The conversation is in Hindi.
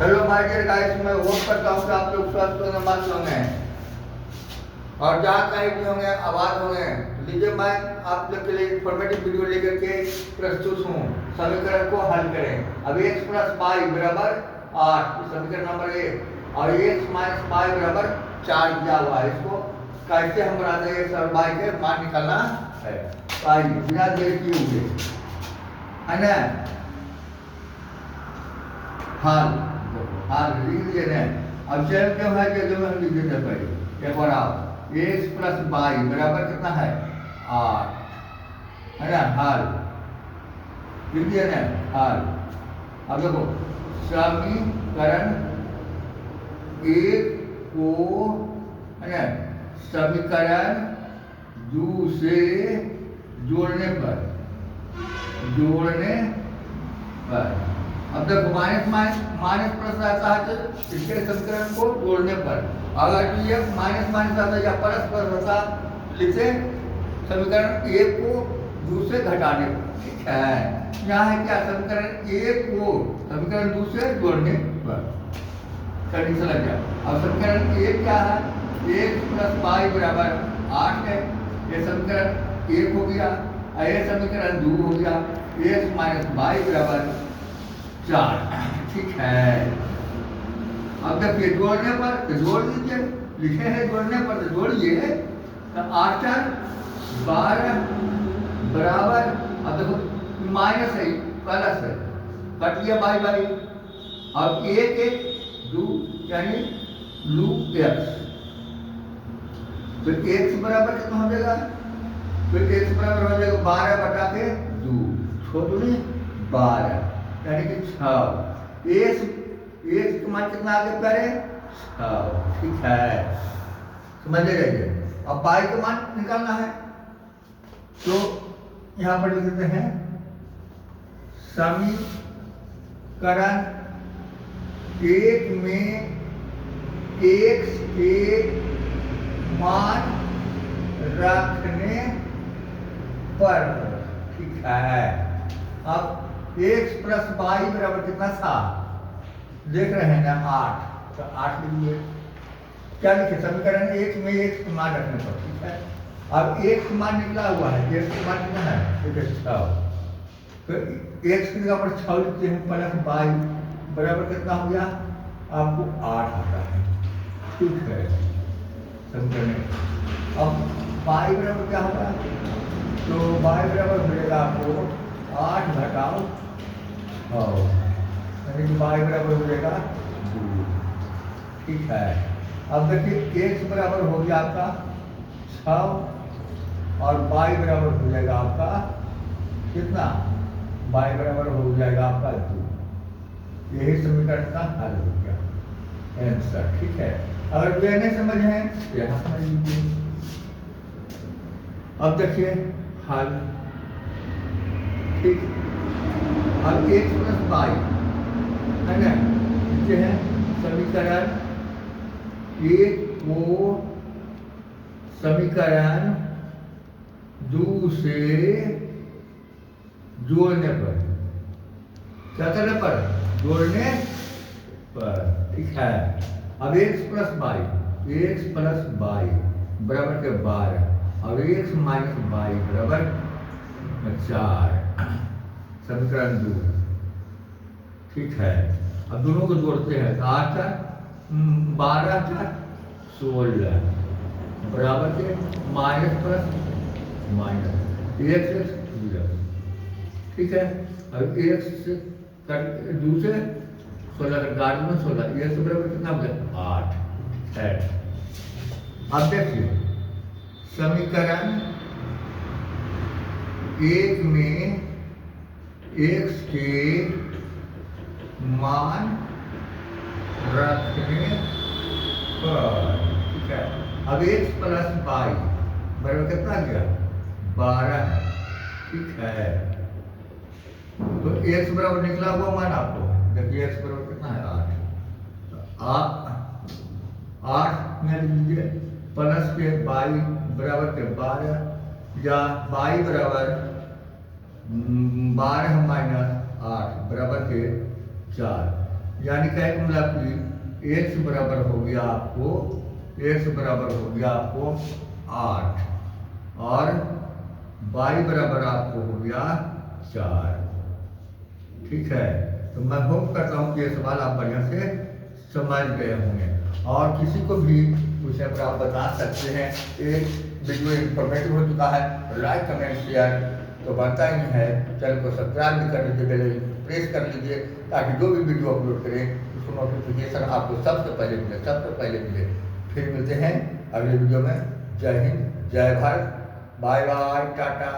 हेलो माय डियर गाइस, मैं होप करता हूँ कि आप लोग स्वस्थ होंगे, मस्त होंगे और जहाँ कहीं भी होंगे आबाद होंगे। लीजिए, मैं आप लोग के लिए इंफॉर्मेटिव वीडियो लेकर के प्रस्तुत हूँ। समीकरण को हल करें। अब x प्लस पाई बराबर 8, समीकरण नंबर 1, और x माइनस पाई बराबर 4 दिया हुआ है। इसको कैसे हम बनाते हैं? x और y के मान निकालना है। पाई बिना देर किए हुए है ना, हाल लिख दिए ना। अब चल क्यों है कि जो हम लिख देते हैं पहले एक बार आप x प्लस वाई बराबर कितना है 8 है ना। हाल लिख दिया ना, हाल। अब देखो समीकरण 1 को है ना समीकरण 2 से जोड़ने पर अब देखो माइनस प्लस आता है तो इसके समीकरण को जोड़ने पर, अगर ये माइनस माइनस आता या प्लस प्लस आता लिखे समीकरण 1 को 2 से घटाने पर। ठीक है, यहाँ है क्या? समीकरण 1 को समीकरण 2 से जोड़ने पर कंडीशन लग गया। अब समीकरण 1 क्या है? x प्लस वाई बराबर 8 है। ये समीकरण 1 हो गया। ये समीकरण 2 हो गया। x माइनस वाई बराबर 4। ठीक है, अब देखिए जोड़ने पर तो जोड़ दीजिए, लिखे हैं जोड़ने पर तो जोड़िए। तो 8 12 बराबर, अब देखो माइनस है प्लस है, कट लिया बाई बाई। अब 1 1 2 यानी लूप x, तो x बराबर कितना हो जाएगा? तो x बराबर हो जाएगा 12 बटा के 2, छोड़ 12 यानी कि 6। एक मान कितना आगे प्यारे 6। ठीक है, समझ जाइए। अब पाई का मान निकालना है तो यहाँ पर लिख देते हैं समीकरण 1 में x के मान रखने पर। ठीक है, अब x प्लस वाई बराबर कितना था देख रहे हैं ना 8, तो 8 लिखिए। क्या लिखे? समीकरण 1 में x का मान रखने पर। ठीक है, अब x का मान निकला हुआ है, x का मान कितना है? 6। तो x की जगह पर 6 लिखते हैं, प्लस वाई बराबर कितना हो गया? आपको 8 आता है। ठीक है, समीकरण। अब वाई बराबर क्या होगा? तो वाई बराबर हो जाएगा आपको 8 घटाओ 6, यानी कि वाई बराबर हो जाएगा 2। ठीक है, अब देखिए x बराबर हो गया आपका 6 और वाई बराबर हो जाएगा आपका कितना? वाई बराबर हो जाएगा आपका 2। यही समीकरण का हल हो गया, आंसर। ठीक है, अगर ये नहीं समझ है तो यहाँ समझ लीजिए। अब देखिए हल। ठीक, अब x प्लस वाई है ना, ये है समीकरण 1 को समीकरण 2 से जोड़ने पर। क्या करने पर? जोड़ने पर। ठीक है, अब x प्लस वाई बराबर के 12 और x माइनस वाई बराबर 4, समीकरण 2। ठीक है, अब दोनों को जोड़ते हैं तो 8 12 16 बराबर के माइनस प्लस माइनस x 0। ठीक है, अब x से 2 से 16 का 16, x बराबर कितना हो गया? 8 है। अब देखिए समीकरण 1 में x के मान रखने पर। ठीक है, अब x प्लस वाई बराबर कितना गया? 12। ठीक है, तो x बराबर निकला हुआ मान आपको देखिए, x बराबर कितना है? 8। 8 में लीजिए प्लस के वाई बराबर के 12 या वाई बराबर 12 माइनस 8 बराबर के 4, यानी क्या है मतलब कि x बराबर हो गया आपको 8 और y बराबर आपको हो गया 4। ठीक है, तो मैं होप करता हूँ कि ये सवाल आप बढ़िया से समझ गए होंगे। और किसी को भी पूछने पर आप बता सकते हैं। एक वीडियो इन्फॉर्मेटिव हो चुका है, लाइक कमेंट शेयर तो बनता ही है, चैनल को सब्सक्राइब भी कर लीजिए, बेल प्रेस कर लीजिए, ताकि जो भी वीडियो अपलोड करें उसको नोटिफिकेशन आपको सबसे पहले मिले। फिर मिलते हैं अगले वीडियो में। जय हिंद, जय भारत, बाय बाय, टाटा।